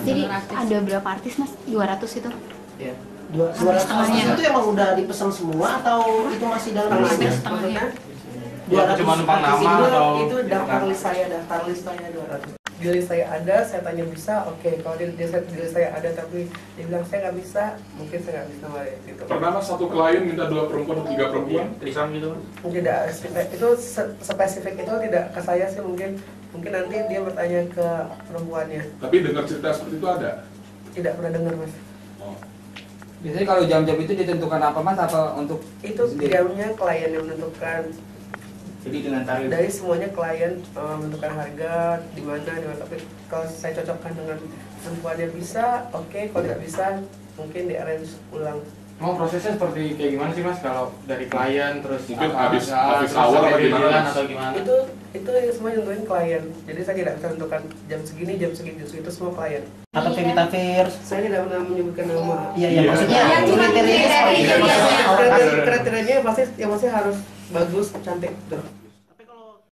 Jadi ada berapa artis mas? 200 itu? Ya. 200 artis itu emang udah dipesan semua atau itu masih dalam listnya? Maksudnya 200 cuma numpang nama itu daftar list saya 200. Di list saya ada, saya tanya bisa, oke. Kalau di list saya ada tapi dia bilang saya nggak bisa, mungkin saya nggak bisa kemarin gitu. Pernah mas satu klien minta 2 perempuan atau 3 perempuan? Trisam gitu. Tidak, itu spesifik itu tidak ke saya sih, mungkin nanti dia bertanya ke perempuannya. Tapi dengar cerita seperti itu ada? Tidak pernah dengar mas. Oh. Biasanya kalau jam-jam itu ditentukan apa mas? Apa untuk Itu jamnya klien yang menentukan. Jadi dengan tarif Dari semuanya klien menentukan harga di mana. Tapi kalau saya cocokkan dengan perempuannya bisa, oke. Kalau tidak bisa, mungkin di arrange ulang. mau prosesnya seperti kayak gimana sih mas? Kalau dari klien terus Mungkin apa, habis terus hour sampai atau gimana, deadline Mas? atau gimana? Itu yang semua nentuin klien. Jadi saya tidak bisa menentukan jam segini, itu semua klien. Atau Pevita Fierce? Saya tidak pernah menyebutkan nama. Iya, Iya. maksudnya Yang cuma kriterianya seperti kriteria. itu. Kriterianya pasti harus bagus, cantik, gitu.